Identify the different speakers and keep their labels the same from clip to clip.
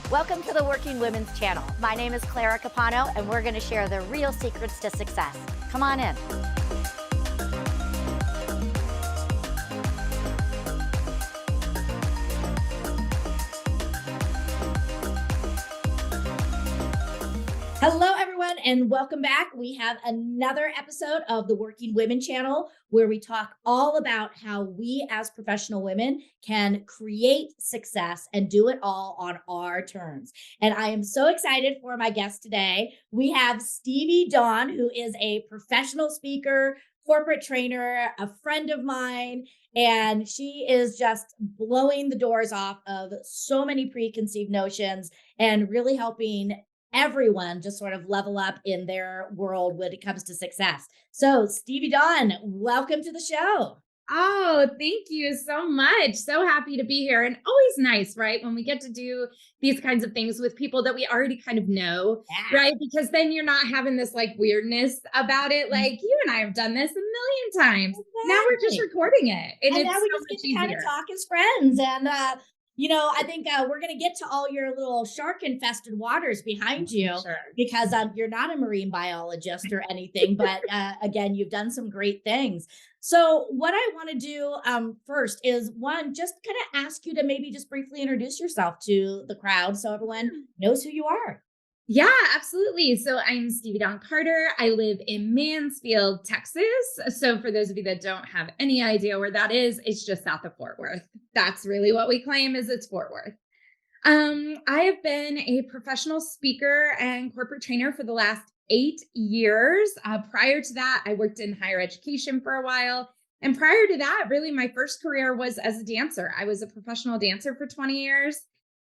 Speaker 1: Welcome to the Working Women's Channel. My name is Clara Capano, and we're going to share the real secrets to success. Come on in. Hello, everyone, and welcome back. We have another episode of the Working Women Channel where we talk all about how we as professional women can create success and do it all on our terms. And I am so excited for my guest today. We have Stevie Dawn, who is a professional speaker, corporate trainer, a friend of mine, and she is just blowing the doors off of so many preconceived notions and really helping everyone just sort of level up in their world when it comes to success. So, Stevie Dawn, welcome to the show.
Speaker 2: Oh, thank you so much. So happy to be here. And always nice, right? When we get to do these kinds of things with people that we already kind of know,
Speaker 1: Yeah.
Speaker 2: right? Because then you're not having this like weirdness about it. Like you and I have done this a million times. Now we're just
Speaker 1: Exactly.
Speaker 2: recording it. And
Speaker 1: And
Speaker 2: it's
Speaker 1: now we
Speaker 2: so
Speaker 1: just get
Speaker 2: much
Speaker 1: to kind of
Speaker 2: easier.
Speaker 1: talk as friends. And, I think we're going to get to all your little shark infested waters behind you
Speaker 2: Sure.
Speaker 1: because you're not a marine biologist or anything. But again, you've done some great things. So, what I want to do first is one, just kind of ask you to maybe just briefly introduce yourself to the crowd so everyone knows who you are.
Speaker 2: Yeah, absolutely. So I'm Stevie Dawn Carter. I live in Mansfield, Texas. So for those of you that don't have any idea where that is, it's just south of Fort Worth. That's really what we claim is it's Fort Worth. I have been a professional speaker and corporate trainer for the last 8 years. Prior to that, I worked in higher education for a while. And prior to that, really my first career was as a dancer. I was a professional dancer for 20 years.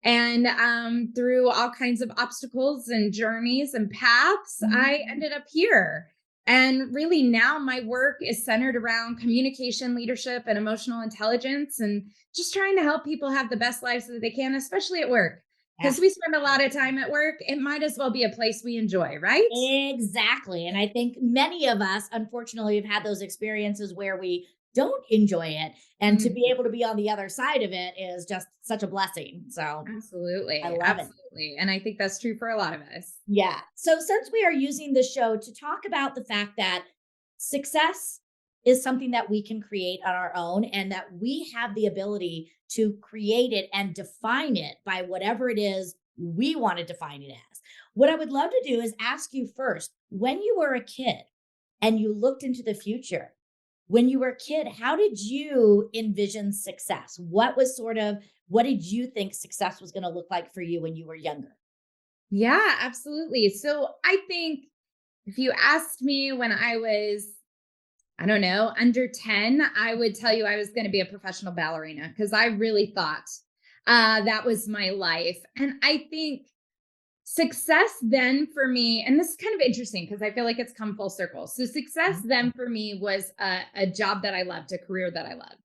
Speaker 2: And through all kinds of obstacles and journeys and paths, I ended up here. And really now my work is centered around communication, leadership, and emotional intelligence, and just trying to help people have the best lives that they can, especially at work.
Speaker 1: Yeah.
Speaker 2: Because we spend a lot of time at work, it might as well be a place we enjoy, right?
Speaker 1: Exactly. And I think many of us, unfortunately, have had those experiences where we don't enjoy it. And to be
Speaker 2: Mhm.
Speaker 1: able to be on the other side of it is just such a blessing. So I
Speaker 2: Absolutely.
Speaker 1: love it.
Speaker 2: Absolutely. And I think that's true for a lot of us.
Speaker 1: Yeah. So since we are using the show to talk about the fact that success is something that we can create on our own and that we have the ability to create it and define it by whatever it is we want to define it as. What I would love to do is ask you first, when you were a kid and you looked into the future, when you were a kid, how did you envision success? What did you think success was going to look like for you when you were younger?
Speaker 2: Yeah, absolutely. So I think if you asked me when I was, I don't know, under 10, I would tell you I was going to be a professional ballerina because I really thought that was my life. And I think success then for me, and this is kind of interesting because I feel like it's come full circle. So success then for me was a job that I loved, a career that I loved.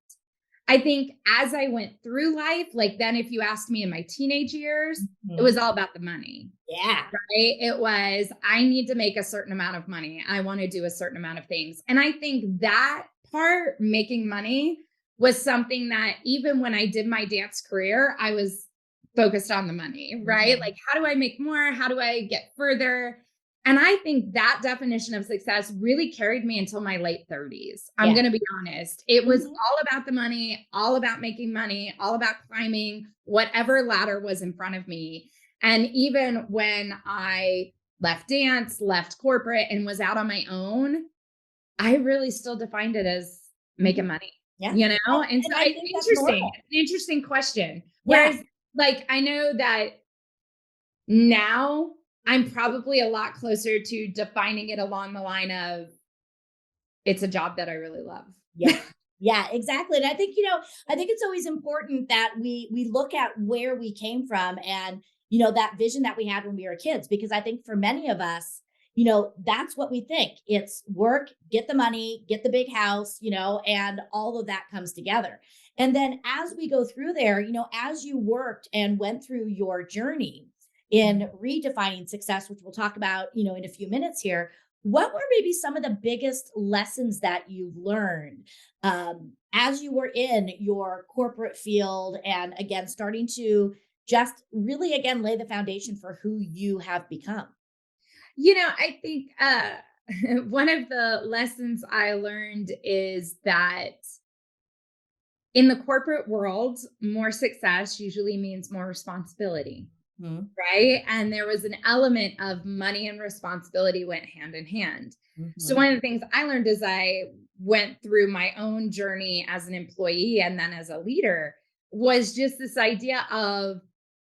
Speaker 2: I think as I went through life, like then if you asked me in my teenage years, it
Speaker 1: Mhm.
Speaker 2: was all about the money,
Speaker 1: Yeah.
Speaker 2: right? It was, I need to make a certain amount of money. I want to do a certain amount of things. And I think that part, making money, was something that even when I did my dance career, I was focused on the money, right?
Speaker 1: Mhm.
Speaker 2: Like, how do I make more? How do I get further? And I think that definition of success really carried me until my late 30s. I'm
Speaker 1: Yeah.
Speaker 2: going to be honest. It was
Speaker 1: Mhm.
Speaker 2: all about the money, all about making money, all about climbing whatever ladder was in front of me. And even when I left dance, left corporate, and was out on my own, I really still defined it as
Speaker 1: Mhm.
Speaker 2: making money,
Speaker 1: Yeah.
Speaker 2: you know? And
Speaker 1: And
Speaker 2: so
Speaker 1: I
Speaker 2: it's
Speaker 1: think that's
Speaker 2: interesting.
Speaker 1: normal.
Speaker 2: It's an interesting question.
Speaker 1: Yeah.
Speaker 2: Whereas, like, I know that now I'm probably a lot closer to defining it along the line of it's a job that I really love.
Speaker 1: Yeah. Yeah, exactly. And I think, I think it's always important that we look at where we came from and, that vision that we had when we were kids, because I think for many of us, that's what we think. It's work, get the money, get the big house, and all of that comes together. And then as we go through there, as you worked and went through your journey in redefining success, which we'll talk about, in a few minutes here, what were maybe some of the biggest lessons that you've learned as you were in your corporate field and again starting to just really, again, lay the foundation for who you have become.
Speaker 2: I think one of the lessons I learned is that in the corporate world, more success usually means more responsibility,
Speaker 1: Mhm.
Speaker 2: right? And there was an element of money and responsibility went hand in hand. So
Speaker 1: Mhm.
Speaker 2: one of the things I learned as I went through my own journey as an employee and then as a leader was just this idea of,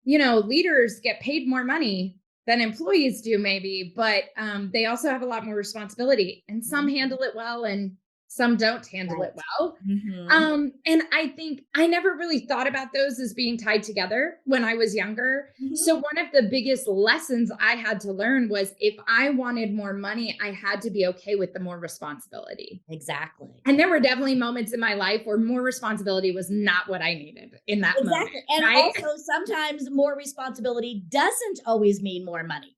Speaker 2: leaders get paid more money than employees do, maybe, but they also have a lot more responsibility, and some
Speaker 1: Mhm.
Speaker 2: handle it well, and some don't handle it
Speaker 1: Right.
Speaker 2: well.
Speaker 1: Mhm.
Speaker 2: And I think I never really thought about those as being tied together when I was younger.
Speaker 1: Mhm.
Speaker 2: So one of the biggest lessons I had to learn was if I wanted more money, I had to be okay with the more responsibility.
Speaker 1: Exactly.
Speaker 2: And there were definitely moments in my life where more responsibility was not what I needed in that moment,
Speaker 1: Exactly. And
Speaker 2: right?
Speaker 1: also sometimes more responsibility doesn't always mean more money.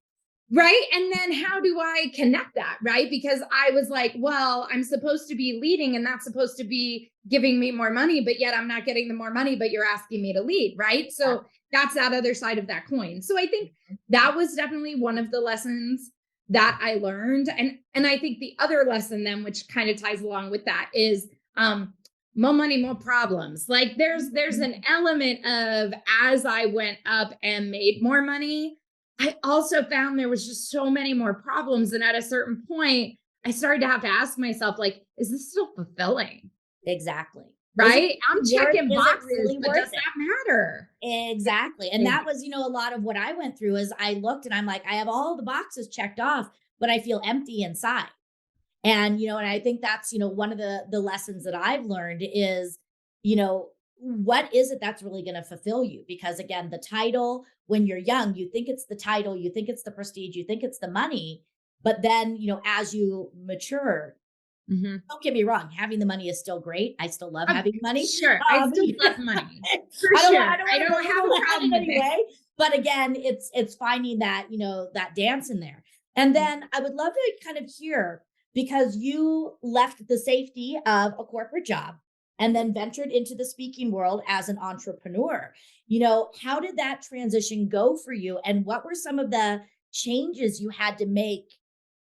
Speaker 2: Right. And then how do I connect that? Right. Because I was like, well, I'm supposed to be leading and that's supposed to be giving me more money, but yet I'm not getting the more money, but you're asking me to lead. Right. So that's that other side of that coin. So I think that was definitely one of the lessons that I learned. And I think the other lesson then, which kind of ties along with that, is more money, more problems. Like there's
Speaker 1: Mhm.
Speaker 2: an element of as I went up and made more money, I also found there was just so many more problems. And at a certain point, I started to have to ask myself, like, is this still fulfilling?
Speaker 1: Exactly.
Speaker 2: Right? I'm checking
Speaker 1: Is it
Speaker 2: boxes,
Speaker 1: really
Speaker 2: but
Speaker 1: worth
Speaker 2: does
Speaker 1: it?
Speaker 2: that matter?
Speaker 1: Exactly. And that was, a lot of what I went through is I looked and I'm like, I have all the boxes checked off, but I feel empty inside. And, and I think that's, one of the lessons that I've learned is, you know, what is it that's really going to fulfill you? Because again, the title, when you're young, you think it's the title, you think it's the prestige, you think it's the money. But then, as you mature,
Speaker 2: Mhm.
Speaker 1: don't get me wrong, having the money is still great. I still love
Speaker 2: Oh,
Speaker 1: having money.
Speaker 2: sure. I
Speaker 1: Um,
Speaker 2: still love money for
Speaker 1: I don't want
Speaker 2: sure.
Speaker 1: I don't
Speaker 2: I
Speaker 1: want to
Speaker 2: don't have
Speaker 1: belittle
Speaker 2: a
Speaker 1: that in
Speaker 2: problem with
Speaker 1: any
Speaker 2: it.
Speaker 1: way. But again, it's finding that, that dance in there. And then I would love to kind of hear because you left the safety of a corporate job and then ventured into the speaking world as an entrepreneur. How did that transition go for you? And what were some of the changes you had to make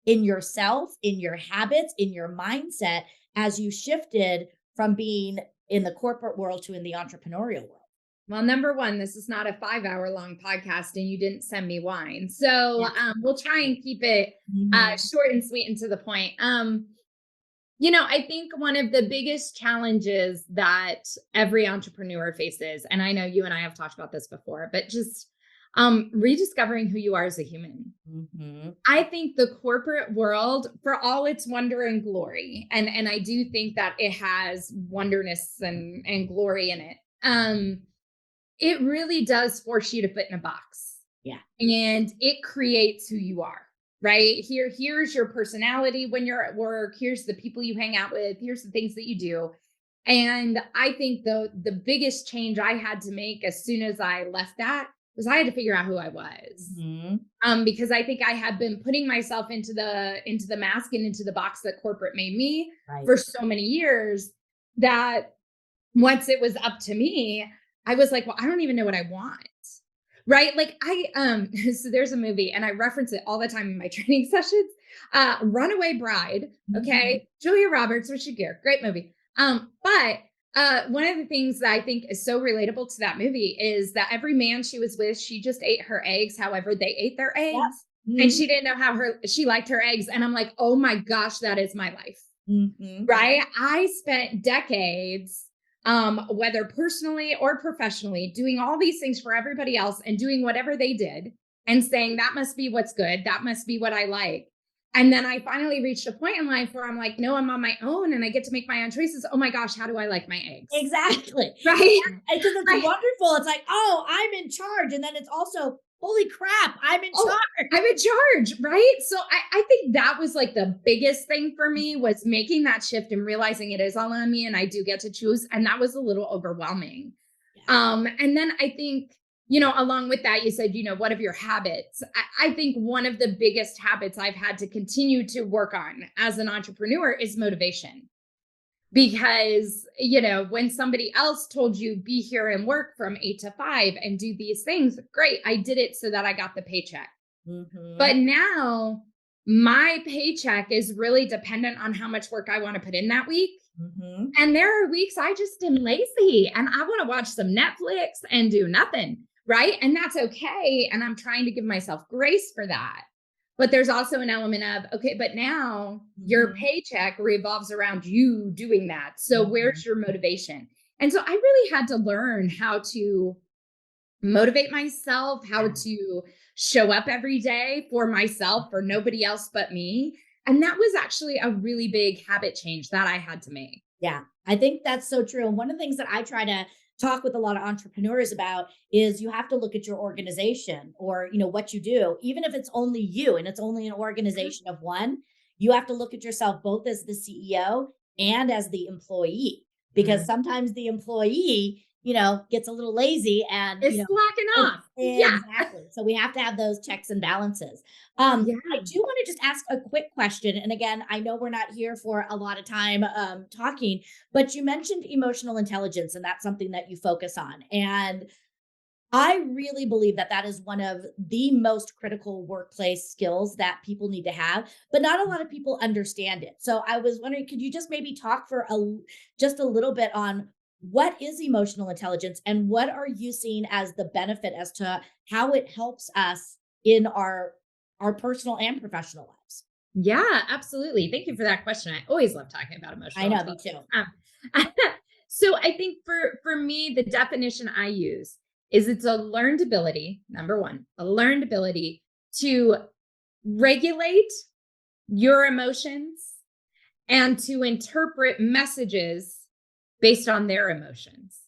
Speaker 1: in yourself, in your habits, in your mindset as you shifted from being in the corporate world to in the entrepreneurial world?
Speaker 2: Well, number one, this is not a 5 hour long podcast and you didn't send me wine. So
Speaker 1: Yeah.
Speaker 2: we'll try and keep it
Speaker 1: Mhm.
Speaker 2: short and sweet and to the point. I think one of the biggest challenges that every entrepreneur faces, and I know you and I have talked about this before, but just rediscovering who you are as a human.
Speaker 1: Mhm.
Speaker 2: I think the corporate world, for all its wonder and glory, and I do think that it has wonderness and glory in it. It really does force you to fit in a box,
Speaker 1: Yeah.
Speaker 2: and it creates who you are. Right here's your personality when you're at work. Here's the people you hang out with. Here's the things that you do. And I think the biggest change I had to make as soon as I left that was I had to figure out who I was.
Speaker 1: Mhm.
Speaker 2: Because I think I had been putting myself into the mask and into the box that corporate made me
Speaker 1: Right.
Speaker 2: for so many years that once it was up to me, I was like, well, I don't even know what I want. Right. Like so there's a movie and I reference it all the time in my training sessions. Runaway Bride.
Speaker 1: Mhm.
Speaker 2: Okay. Julia Roberts, Richard Gere, great movie. But one of the things that I think is so relatable to that movie is that every man she was with, she just ate her eggs however they ate their
Speaker 1: Yep.
Speaker 2: eggs. And
Speaker 1: Mhm.
Speaker 2: she didn't know how she liked her eggs. And I'm like, oh my gosh, that is my life.
Speaker 1: Mhm.
Speaker 2: Right. I spent decades, whether personally or professionally, doing all these things for everybody else and doing whatever they did and saying that must be what's good. That must be what I like. And then I finally reached a point in life where I'm like, no, I'm on my own and I get to make my own choices. Oh my gosh, how do I like my eggs?
Speaker 1: Exactly.
Speaker 2: Right.
Speaker 1: Because it's
Speaker 2: Right.
Speaker 1: wonderful. It's like, oh, I'm in charge. And then it's also, holy crap, I'm in
Speaker 2: Oh,
Speaker 1: charge.
Speaker 2: I'm in charge, right? So I think that was like the biggest thing for me was making that shift and realizing it is all on me and I do get to choose. And that was a little overwhelming.
Speaker 1: Yeah.
Speaker 2: And then I think, along with that, you said, what of your habits? I think one of the biggest habits I've had to continue to work on as an entrepreneur is motivation. Because, when somebody else told you be here and work from 8 to 5 and do these things, great. I did it so that I got the paycheck.
Speaker 1: Mm-hmm.
Speaker 2: But now my paycheck is really dependent on how much work I want to put in that week.
Speaker 1: Mm-hmm.
Speaker 2: And there are weeks I just am lazy and I want to watch some Netflix and do nothing. Right. And that's okay. And I'm trying to give myself grace for that. But there's also an element of, okay, but now your
Speaker 1: Mm-hmm.
Speaker 2: paycheck revolves around you doing that. So
Speaker 1: Mm-hmm.
Speaker 2: where's your motivation? And so I really had to learn how to motivate myself, how to show up every day for myself, for nobody else but me. And that was actually a really big habit change that I had to make.
Speaker 1: Yeah, I think that's so true. And one of the things that I try to talk with a lot of entrepreneurs about is you have to look at your organization or, what you do, even if it's only you and it's only an organization of one, you have to look at yourself both as the CEO and as the employee, because
Speaker 2: Mhm.
Speaker 1: sometimes the employee, gets a little lazy and,
Speaker 2: It's slacking off. Yeah.
Speaker 1: exactly. So we have to have those checks and balances.
Speaker 2: Yeah.
Speaker 1: I do want to just ask a quick question. And again, I know we're not here for a lot of time talking, but you mentioned emotional intelligence, and that's something that you focus on. And I really believe that that is one of the most critical workplace skills that people need to have, but not a lot of people understand it. So I was wondering, could you just maybe talk for just a little bit on what is emotional intelligence and what are you seeing as the benefit as to how it helps us in our personal and professional lives?
Speaker 2: Yeah, absolutely. Thank you for that question. I always love talking about
Speaker 1: I
Speaker 2: emotional
Speaker 1: know, me
Speaker 2: intelligence.
Speaker 1: too.
Speaker 2: So I think for me, the definition I use is it's a learned ability, number one, a learned ability to regulate your emotions and to interpret messages based on their emotions.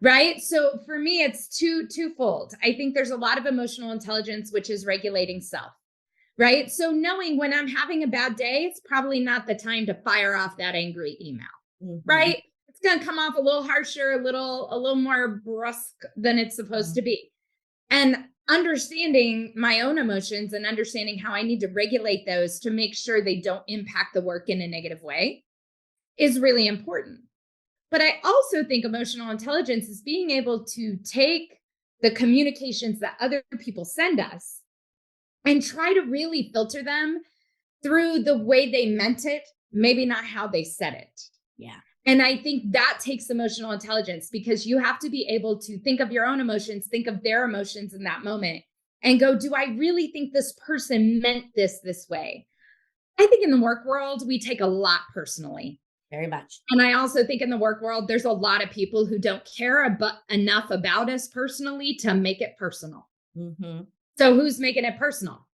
Speaker 2: Right? So for me, it's twofold. I think there's a lot of emotional intelligence, which is regulating self. Right? So knowing when I'm having a bad day, it's probably not the time to fire off that angry email.
Speaker 1: Mhm.
Speaker 2: Right? It's going to come off a little harsher, a little more brusque than it's supposed to be. And understanding my own emotions and understanding how I need to regulate those to make sure they don't impact the work in a negative way is really important. But I also think emotional intelligence is being able to take the communications that other people send us and try to really filter them through the way they meant it, maybe not how they said it.
Speaker 1: Yeah.
Speaker 2: And I think that takes emotional intelligence because you have to be able to think of your own emotions, think of their emotions in that moment, and go, do I really think this person meant this way? I think in the work world, we take a lot personally.
Speaker 1: Very much.
Speaker 2: And I also think in the work world, there's a lot of people who don't care enough about us personally to make it personal.
Speaker 1: Mhm.
Speaker 2: So who's making it personal?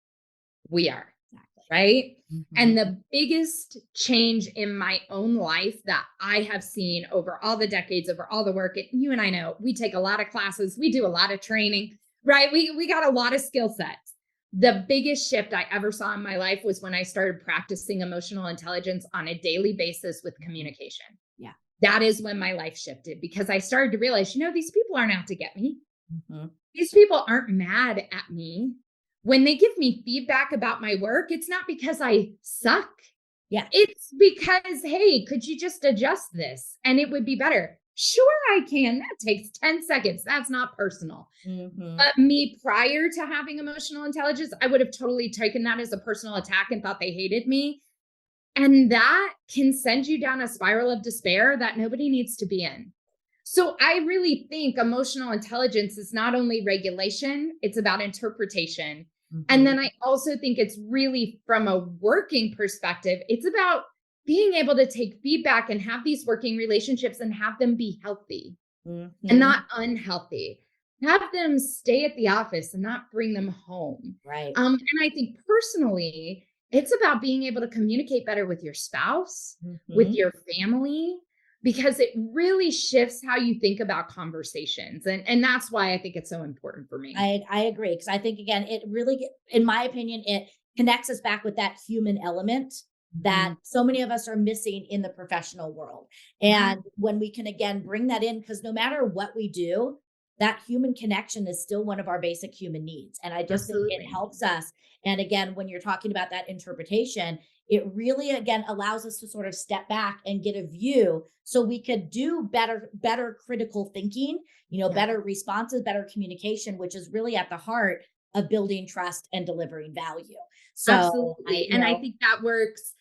Speaker 2: We are.
Speaker 1: Exactly.
Speaker 2: Right. And
Speaker 1: Mhm.
Speaker 2: the biggest change in my own life that I have seen over all the decades, over all the work, you and I know we take a lot of classes, we do a lot of training, right? We got a lot of skill sets. The biggest shift I ever saw in my life was when I started practicing emotional intelligence on a daily basis with communication.
Speaker 1: Yeah.
Speaker 2: That is when my life shifted because I started to realize, these people aren't out to get me.
Speaker 1: Mhm.
Speaker 2: These people aren't mad at me. When they give me feedback about my work, it's not because I suck.
Speaker 1: Yeah.
Speaker 2: It's because, hey, could you just adjust this and it would be better? Sure, I can. That takes 10 seconds. That's not personal.
Speaker 1: Mhm.
Speaker 2: But me prior to having emotional intelligence, I would have totally taken that as a personal attack and thought they hated me. And that can send you down a spiral of despair that nobody needs to be in. So I really think emotional intelligence is not only regulation, it's about interpretation. And
Speaker 1: Mhm.
Speaker 2: then I also think it's really from a working perspective, it's about being able to take feedback and have these working relationships and have them be healthy and
Speaker 1: Mhm.
Speaker 2: not unhealthy. Have them stay at the office and not bring them home.
Speaker 1: Right.
Speaker 2: And I think personally, it's about being able to communicate better with your spouse, with
Speaker 1: Mhm.
Speaker 2: your family, because it really shifts how you think about conversations. And that's why I think it's so important for me.
Speaker 1: I agree because I think again it really, in my opinion, it connects us back with that human element that
Speaker 2: Mhm.
Speaker 1: so many of us are missing in the professional world.
Speaker 2: Yeah.
Speaker 1: And when we can again bring that in, because no matter what we do, that human connection is still one of our basic human needs. And I just think it
Speaker 2: Absolutely.
Speaker 1: helps us. And again, when you're talking about that interpretation, it really again allows us to sort of step back and get a view so we could do better critical thinking,
Speaker 2: Yeah.
Speaker 1: better responses, better communication, which is really at the heart of building trust and delivering value. So I,
Speaker 2: Absolutely. And I think that works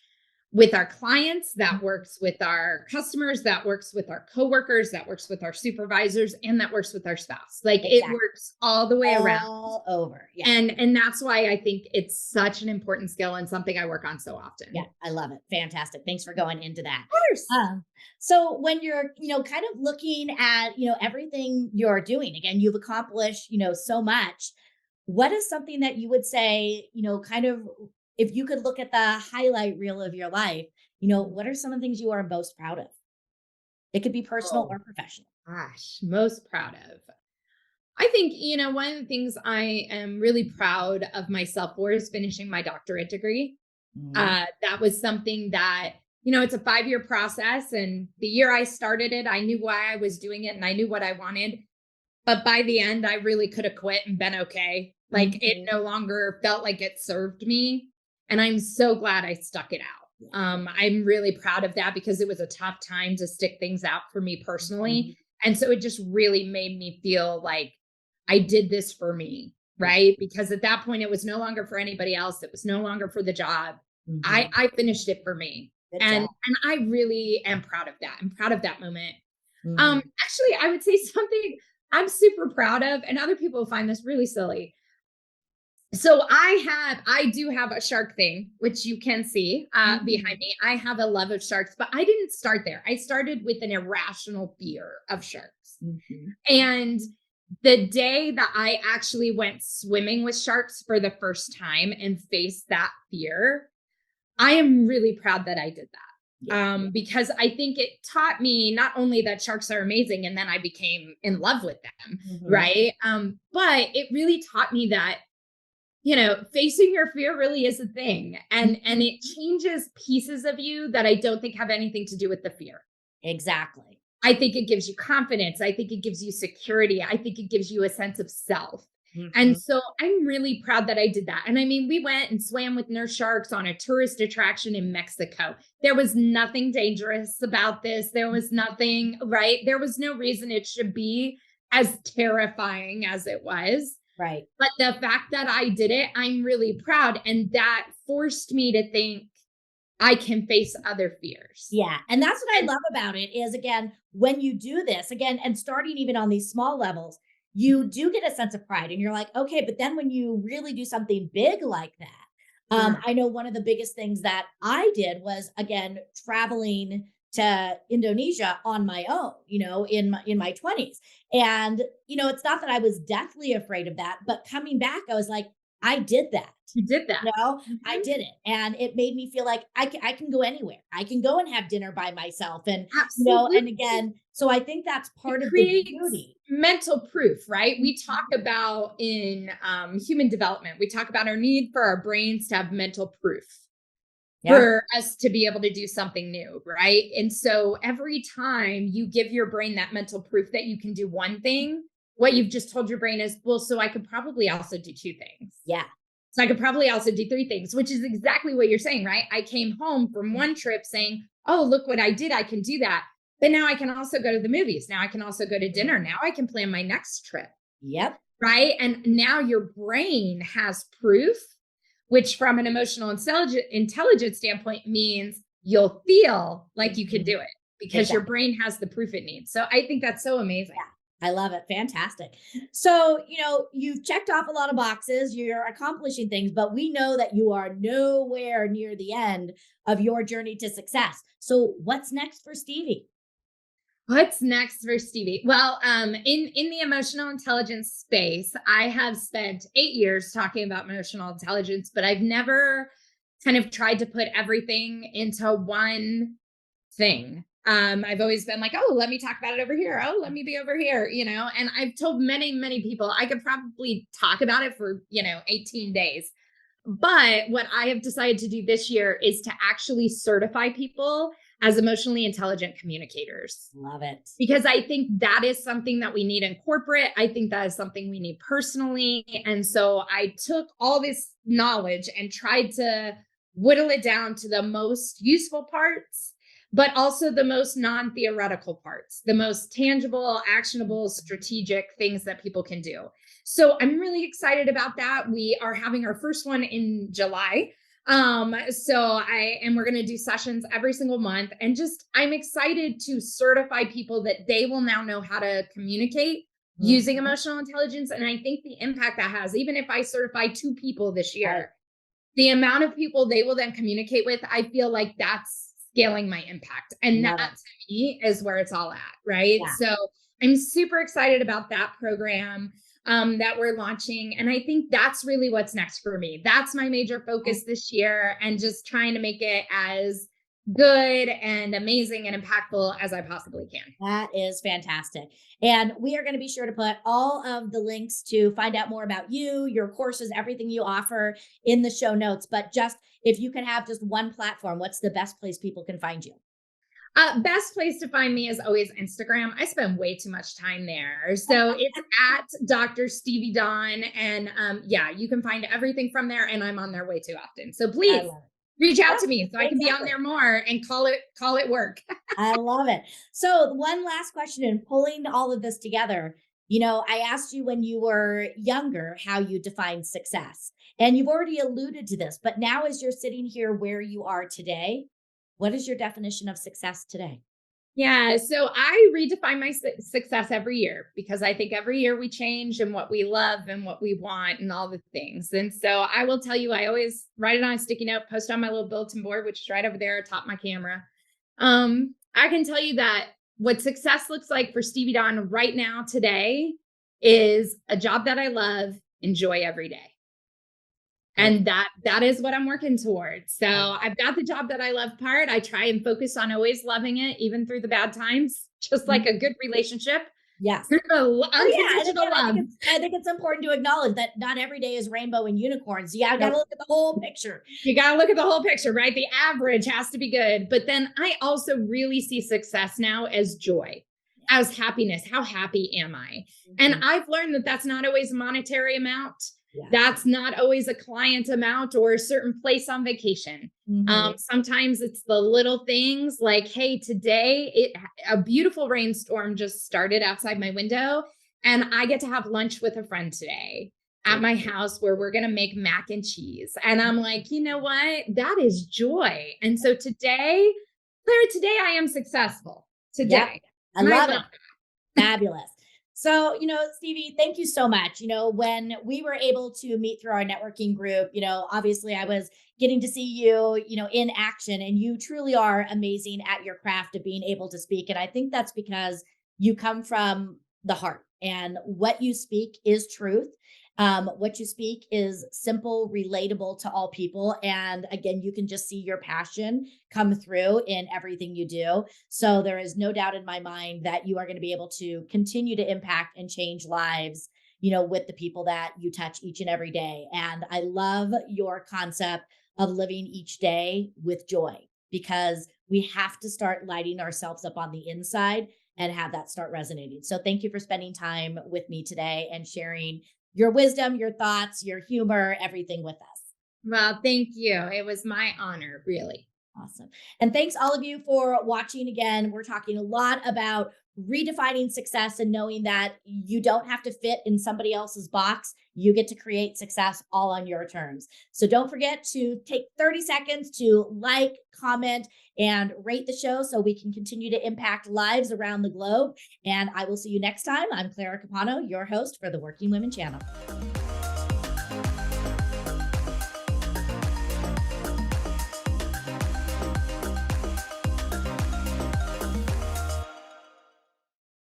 Speaker 2: with our clients, that works with our customers, that works with our coworkers, that works with our supervisors, and that works with our spouse. Like it
Speaker 1: exactly
Speaker 2: works all the way around.
Speaker 1: all over. Yeah.
Speaker 2: And that's why I think it's such an important skill and something I work on so
Speaker 1: Yeah,
Speaker 2: often.
Speaker 1: I love it. Fantastic. Thanks for going into that.
Speaker 2: Of course.
Speaker 1: So when you're, kind of looking at, everything you're doing, again, you've accomplished, so much. What is something that you would say, kind of, if you could look at the highlight reel of your life, what are some of the things you are most proud of? It could be personal
Speaker 2: Oh
Speaker 1: or professional.
Speaker 2: gosh, most proud of. I think, one of the things I am really proud of myself for is finishing my doctorate degree.
Speaker 1: Mhm.
Speaker 2: That was something that, it's a 5-year process. And the year I started it, I knew why I was doing it and I knew what I wanted. But by the end, I really could have quit and been okay. Like it
Speaker 1: Mhm.
Speaker 2: no longer felt like it served me. And I'm so glad I stuck it out.
Speaker 1: Yeah.
Speaker 2: I'm really proud of that because it was a tough time to stick things out for me
Speaker 1: Mhm.
Speaker 2: personally. And so it just really made me feel like I did this for me,
Speaker 1: Yeah.
Speaker 2: right? Because at that point, it was no longer for anybody else. It was no longer for the job. I
Speaker 1: Mhm.
Speaker 2: I finished it for me.
Speaker 1: Good
Speaker 2: And
Speaker 1: job.
Speaker 2: I really am proud of that. I'm proud of that moment.
Speaker 1: Mhm.
Speaker 2: Actually, I would say something I'm super proud of, and other people find this really silly. So I do have a shark thing, which you can see behind
Speaker 1: Mhm.
Speaker 2: me. I have a love of sharks, but I didn't start there. I started with an irrational fear of sharks.
Speaker 1: Mhm.
Speaker 2: And the day that I actually went swimming with sharks for the first time and faced that fear, I am really proud that I did that.
Speaker 1: Yeah.
Speaker 2: Because I think it taught me not only that sharks are amazing, and then I became in love with them,
Speaker 1: Mhm.
Speaker 2: right? But it really taught me that facing your fear really is a thing, and
Speaker 1: Mhm.
Speaker 2: it changes pieces of you that I don't think have anything to do with the fear.
Speaker 1: Exactly.
Speaker 2: I think it gives you confidence. I think it gives you security. I think it gives you a sense of self. And
Speaker 1: Mhm.
Speaker 2: so I'm really proud that I did that. And I mean, we went and swam with nurse sharks on a tourist attraction in Mexico. There was nothing dangerous about this. There was nothing, right? There was no reason it should be as terrifying as it was.
Speaker 1: Right.
Speaker 2: But the fact that I did it, I'm really proud. And that forced me to think I can face other fears.
Speaker 1: Yeah, and that's what I
Speaker 2: And
Speaker 1: love about it is, again, when you do this, again, and starting even on these small levels, you do get a sense of pride and you're like, "Okay," but then when you really do something big like that,
Speaker 2: yeah,
Speaker 1: I know one of the biggest things that I did was, again, traveling to Indonesia on my own, in my 20s. And, it's not that I was deathly afraid of that, but coming back, I was like, "I did that."
Speaker 2: you did that.
Speaker 1: I
Speaker 2: Mhm.
Speaker 1: did it. And it made me feel like I can go anywhere. I can go and have dinner by myself. And
Speaker 2: Absolutely.
Speaker 1: again, so I think that's
Speaker 2: It
Speaker 1: part of the
Speaker 2: creates
Speaker 1: beauty.
Speaker 2: mental proof, right? We talk
Speaker 1: Mhm.
Speaker 2: about in human development, we talk about our need for our brains to have mental proof
Speaker 1: Yeah.
Speaker 2: for us to be able to do something new, right? And so every time you give your brain that mental proof that you can do one thing, what you've just told your brain is, well, so I could probably also do two things.
Speaker 1: Yeah.
Speaker 2: So I could probably also do three things, which is exactly what you're saying, right? I came home from one trip saying, oh, look what I did. I can do that. But now I can also go to the movies. Now I can also go to dinner. Now I can plan my next trip,
Speaker 1: Yep.
Speaker 2: right? And now your brain has proof, which from an emotional intelligence standpoint means you'll feel like you can
Speaker 1: Mhm.
Speaker 2: do it because your
Speaker 1: Exactly.
Speaker 2: brain has the proof it needs. So I think that's so amazing.
Speaker 1: I love it. Fantastic. So, you've checked off a lot of boxes, you're accomplishing things, but we know that you are nowhere near the end of your journey to success. So, what's next for Stevie?
Speaker 2: What's next for Stevie? Well, in the emotional intelligence space, I have spent 8 years talking about emotional intelligence, but I've never kind of tried to put everything into one thing. I've always been like, oh, let me talk about it over here. Oh, let me be over here, And I've told many, many people I could probably talk about it for 18 days. But what I have decided to do this year is to actually certify people as emotionally intelligent communicators.
Speaker 1: Love it.
Speaker 2: Because I think that is something that we need in corporate. I think that is something we need personally. And so I took all this knowledge and tried to whittle it down to the most useful parts, but also the most non-theoretical parts, the most tangible, actionable, strategic things that people can do. So I'm really excited about that. We are having our first one in July. We're going to do sessions every single month, and just, I'm excited to certify people that they will now know how to communicate using emotional intelligence. And I think the impact that has, even if I certify 2 people this year, the amount of people they will then communicate with, I feel like that's scaling my impact. And
Speaker 1: Love
Speaker 2: that
Speaker 1: it.
Speaker 2: to me is where it's all at. Right.
Speaker 1: Yeah.
Speaker 2: So I'm super excited about that program that we're launching. And I think that's really what's next for me. That's my major focus this year, and just trying to make it as good and amazing and impactful as I possibly can.
Speaker 1: That is fantastic. And we are going to be sure to put all of the links to find out more about you, your courses, everything you offer in the show notes. But just if you can have just one platform, what's the best place people can find you?
Speaker 2: Best place to find me is always Instagram. I spend way too much time there. So it's at Dr. Stevie Dawn. And yeah, you can find everything from there. And I'm on there way too often. So
Speaker 1: I
Speaker 2: please
Speaker 1: love it.
Speaker 2: reach out
Speaker 1: Yeah,
Speaker 2: to me so I can be on
Speaker 1: exactly.
Speaker 2: there more and call it work.
Speaker 1: I love it. So, one last question in pulling all of this together. I asked you when you were younger how you define success, and you've already alluded to this, but now as you're sitting here where you are today, what is your definition of success today?
Speaker 2: Yeah, so I redefine my success every year, because I think every year we change in what we love and what we want and all the things. And so I will tell you, I always write it on a sticky note, post on my little bulletin board, which is right over there atop my camera. I can tell you that what success looks like for Stevie Dawn right now today is a job that I love, enjoy every day.
Speaker 1: Good.
Speaker 2: And that is what I'm working towards. So
Speaker 1: I love
Speaker 2: I've got the job that I love part. I try and focus on always loving it, even through the bad times, just
Speaker 1: it.
Speaker 2: like a good relationship.
Speaker 1: Yes. Oh yeah, and
Speaker 2: Unconditional
Speaker 1: again,
Speaker 2: love.
Speaker 1: I think it's important to acknowledge that not every day is rainbow and unicorns. Yeah, I got to
Speaker 2: Nope.
Speaker 1: look at the whole picture.
Speaker 2: You got to look at the whole picture, right? The average has to be good. But then I also really see success now as joy, as happiness. How happy am I? And
Speaker 1: Mhm.
Speaker 2: I've learned that that's not always a monetary amount.
Speaker 1: Yeah.
Speaker 2: That's not always a client amount or a certain place on vacation.
Speaker 1: Mhm.
Speaker 2: Sometimes it's the little things like, hey, today a beautiful rainstorm just started outside my window, and I get to have lunch with a friend today at my house where we're going to make mac and cheese. And I'm like, you know what? That is joy. And so today, Claire, today I am successful
Speaker 1: Yep.
Speaker 2: today.
Speaker 1: I
Speaker 2: And I
Speaker 1: love
Speaker 2: love
Speaker 1: it. Fabulous. So, Stevie, thank you so much. When we were able to meet through our networking group, obviously I was getting to see you, in action, and you truly are amazing at your craft of being able to speak. And I think that's because you come from the heart, and what you speak is truth. What you speak is simple, relatable to all people. And again, you can just see your passion come through in everything you do. So there is no doubt in my mind that you are going to be able to continue to impact and change lives, with the people that you touch each and every day. And I love your concept of living each day with joy, because we have to start lighting ourselves up on the inside and have that start resonating. So thank you for spending time with me today and sharing your wisdom, your thoughts, your humor, everything with us.
Speaker 2: Well, thank you. It was my honor, really.
Speaker 1: Awesome. And thanks all of you for watching again. We're talking a lot about redefining success and knowing that you don't have to fit in somebody else's box. You get to create success all on your terms. So don't forget to take 30 seconds to like, comment, and rate the show so we can continue to impact lives around the globe. And I will see you next time. I'm Clara Capano, your host for the Working Women Channel.